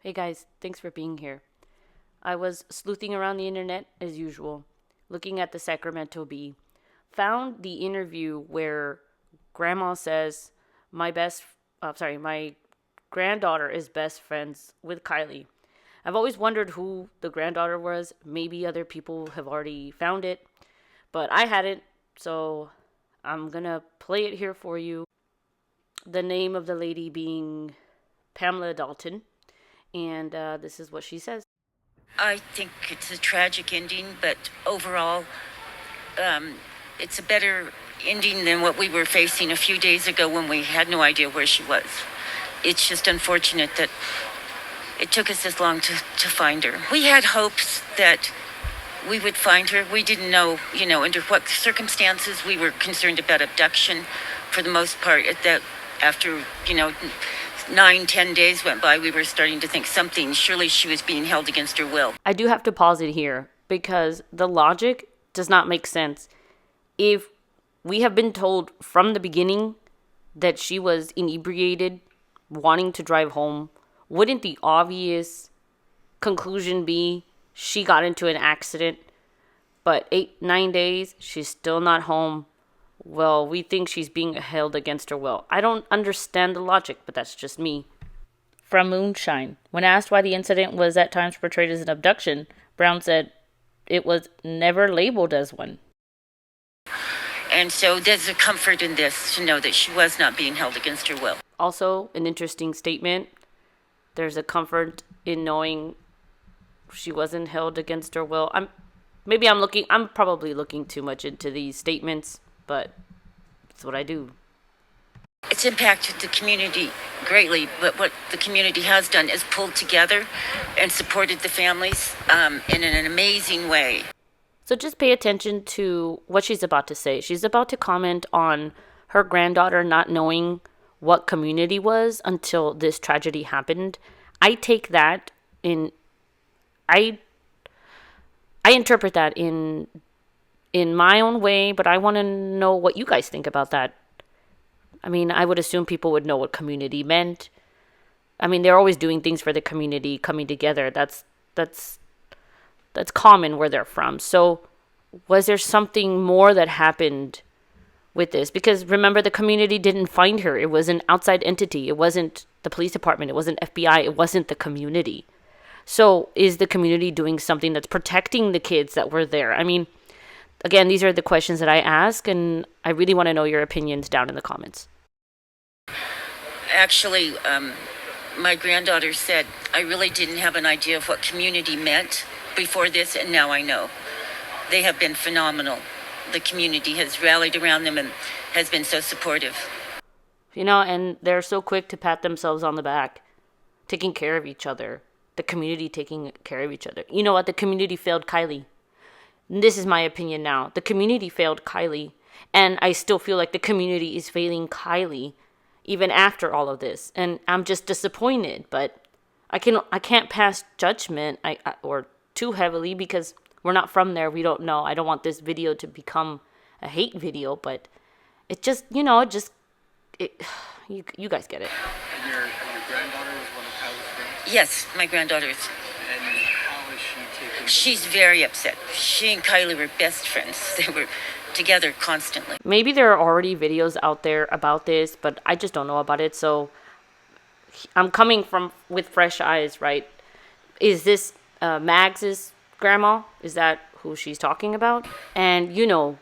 Hey guys, thanks for being here. I was sleuthing around the internet as usual, looking at the Sacramento Bee. Found the interview where Grandma says my granddaughter is best friends with Kylie. I've always wondered who the granddaughter was. Maybe other people have already found it, but I hadn't. So I'm gonna play it here for you. The name of the lady being Pamela Dalton, and this is what she says. I think it's a tragic ending, but overall, um, it's a better ending than what we were facing a few days ago when we had no idea where she was. It's just unfortunate that it took us this long to find her. We had hopes that we would find her. We didn't know, under what circumstances. We were concerned about abduction for the most part. That after, 9, 10 days went by, we were starting to think surely she was being held against her will. I do have to pause it here because the logic does not make sense. If we have been told from the beginning that she was inebriated, wanting to drive home, wouldn't the obvious conclusion be she got into an accident, but 8, 9 days, she's still not home? Well, we think she's being held against her will. I don't understand the logic, but that's just me. From Moonshine. When asked why the incident was at times portrayed as an abduction, Brown said it was never labeled as one. And so there's a comfort in this to know that she was not being held against her will. Also, an interesting statement. There's a comfort in knowing she wasn't held against her will. I'm probably looking too much into these statements, but it's what I do. It's impacted the community greatly, but what the community has done is pulled together and supported the families in an amazing way. So just pay attention to what she's about to say. She's about to comment on her granddaughter not knowing what community was until this tragedy happened. I take that in I interpret that in my own way, but I want to know what you guys think about that. I mean, I would assume people would know what community meant. I mean, they're always doing things for the community, coming together. That's common where they're from. So, was there something more that happened with this? Because remember, the community didn't find her. It was an outside entity. It wasn't the police department. It wasn't FBI. It wasn't the community. So, is the community doing something that's protecting the kids that were there? I mean, again, these are the questions that I ask, and I really want to know your opinions down in the comments. Actually, my granddaughter said, I really didn't have an idea of what community meant before this, and now I know. They have been phenomenal. The community has rallied around them and has been so supportive. And they're so quick to pat themselves on the back, taking care of each other. The community taking care of each other. You know what? The community failed Kylie. This is my opinion now. The community failed Kylie, and I still feel like the community is failing Kylie even after all of this. And I'm just disappointed, but I can't pass judgment or too heavily because we're not from there. We don't know. I don't want this video to become a hate video, but it just, you guys get it. And your granddaughter was one of Kylie's friends? Yes, my granddaughter is. And how is she taking? She's very upset. She and Kylie were best friends. They were together constantly. Maybe there are already videos out there about this, but I just don't know about it. So I'm coming with fresh eyes, right? Is this Mags's grandma? Is that who she's talking about? And you know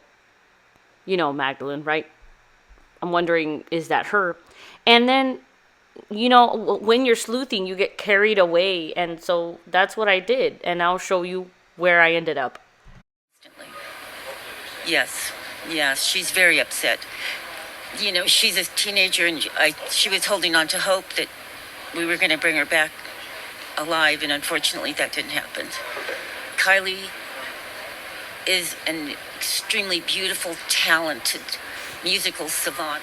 Magdalene, right? I'm wondering, is that her? And then, when you're sleuthing, you get carried away. And so that's what I did. And I'll show you where I ended up. Yes, she's very upset. She's a teenager, and she was holding on to hope that we were going to bring her back alive, and unfortunately that didn't happen. Kylie is an extremely beautiful, talented musical savant.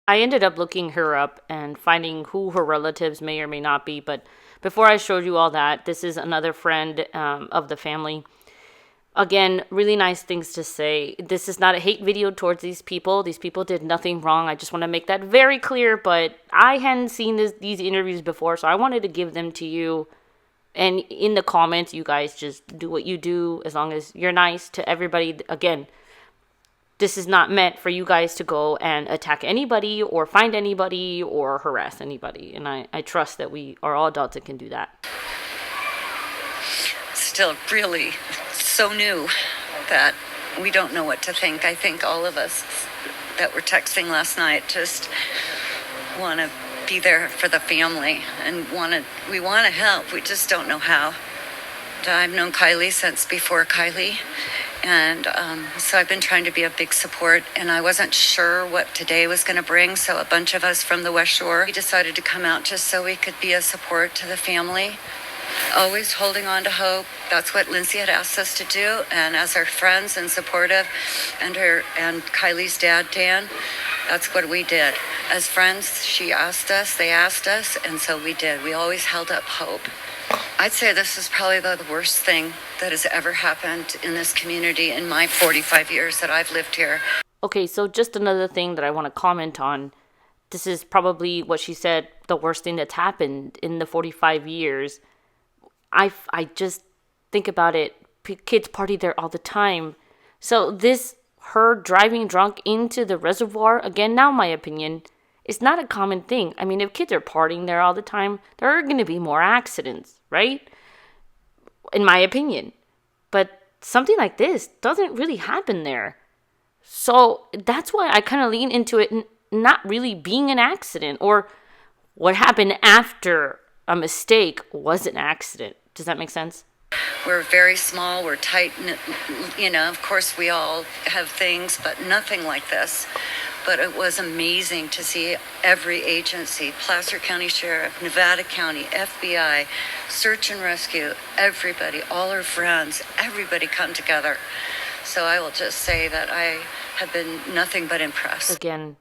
I ended up looking her up and finding who her relatives may or may not be. But before I showed you all that, this is another friend of the family. Again, really nice things to say. This is not a hate video towards these people. These people did nothing wrong. I just want to make that very clear. But I hadn't seen these interviews before, so I wanted to give them to you And in the comments, you guys just do what you do as long as you're nice to everybody. Again, this is not meant for you guys to go and attack anybody or find anybody or harass anybody. And I trust that we are all adults and can do that. Still really so new that we don't know what to think. I think all of us that were texting last night just want to be there for the family and we want to help. We just don't know how. I've known Kiely since before Kiely, and so I've been trying to be a big support, and I wasn't sure what today was going to bring, so a bunch of us from the West Shore, we decided to come out just so we could be a support to the family. Always holding on to hope. That's what Lindsay had asked us to do, and as our friends and supportive, and Kiely's dad, Dan, that's what we did. As friends, she asked us, they asked us, and so we did. We always held up hope. I'd say this is probably the worst thing that has ever happened in this community in my 45 years that I've lived here. Okay, so just another thing that I want to comment on. This is probably what she said, the worst thing that's happened in the 45 years. I just think about it. Kids party there all the time. So her driving drunk into the reservoir, again, now my opinion, is not a common thing. I mean, if kids are partying there all the time, there are going to be more accidents, right? In my opinion. But something like this doesn't really happen there. So that's why I kind of lean into it not really being an accident, or what happened after a mistake was an accident. Does that make sense? We're very small, we're tight, of course we all have things, but nothing like this. But it was amazing to see every agency, Placer County Sheriff, Nevada County, FBI, Search and Rescue, everybody, all our friends, everybody come together. So I will just say that I have been nothing but impressed. Again,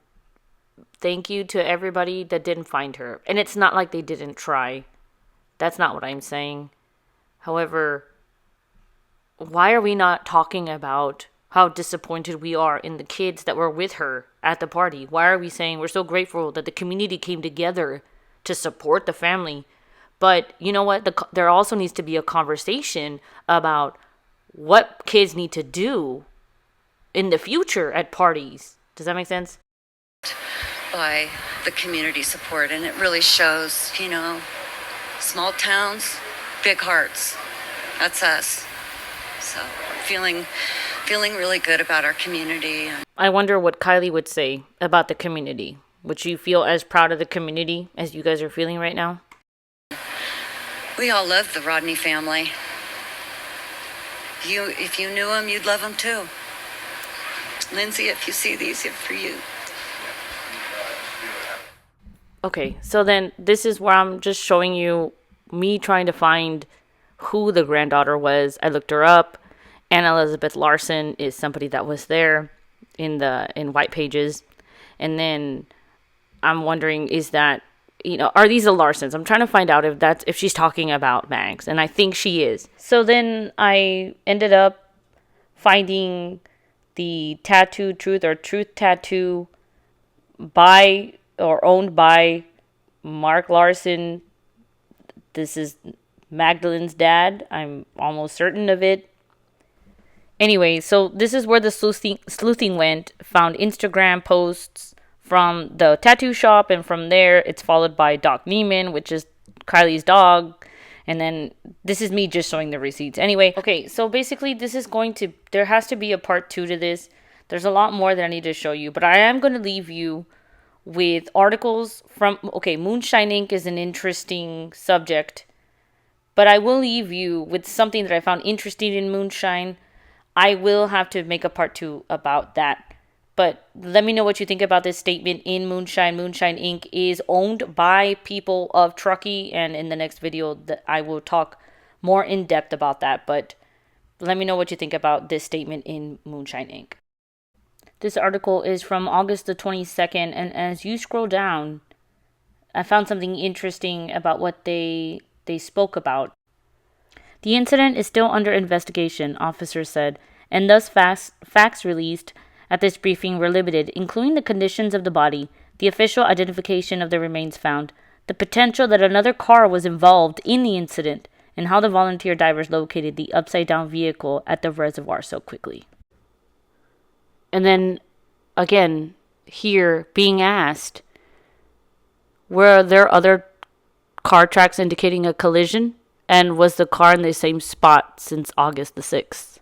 thank you to everybody that didn't find her. And it's not like they didn't try. That's not what I'm saying. However, why are we not talking about how disappointed we are in the kids that were with her at the party? Why are we saying we're so grateful that the community came together to support the family? But you know what? There also needs to be a conversation about what kids need to do in the future at parties. Does that make sense? By the community support, and it really shows, small towns, big hearts. That's us. So feeling really good about our community. I wonder what Kiely would say about the community. Would you feel as proud of the community as you guys are feeling right now? We all love the Rodni family. If you knew him, you'd love him too. Lindsay, if you see these, it's for you. Okay, so then this is where I'm just showing you me trying to find who the granddaughter was. I looked her up. Anna Elizabeth Larson is somebody that was there in White Pages. And then I'm wondering, is that, are these the Larsons? I'm trying to find out if she's talking about Mags, and I think she is. So then I ended up finding the Tattoo Truth or Truth Tattoo by or owned by Mark Larson. This is Magdalene's dad. I'm almost certain of it. Anyway, so this is where the sleuthing went. Found Instagram posts from the tattoo shop, and from there it's followed by Doc Neiman, which is Kiely's dog. And then this is me just showing the receipts. Anyway, okay, so basically there has to be a part 2 to this. There's a lot more that I need to show you, but I am going to leave you with articles from, Moonshine Ink is an interesting subject, but I will leave you with something that I found interesting in Moonshine. I will have to make a part 2 about that. But let me know what you think about this statement in Moonshine. Moonshine Ink is owned by people of Truckee, and in the next video I will talk more in depth about that. But let me know what you think about this statement in Moonshine Ink. This article is from August the 22nd, and as you scroll down, I found something interesting about what they spoke about. The incident is still under investigation, officers said, and thus facts released at this briefing were limited, including the conditions of the body, the official identification of the remains found, the potential that another car was involved in the incident, and how the volunteer divers located the upside-down vehicle at the reservoir so quickly. And then, again, here being asked, were there other car tracks indicating a collision? And was the car in the same spot since August the 6th?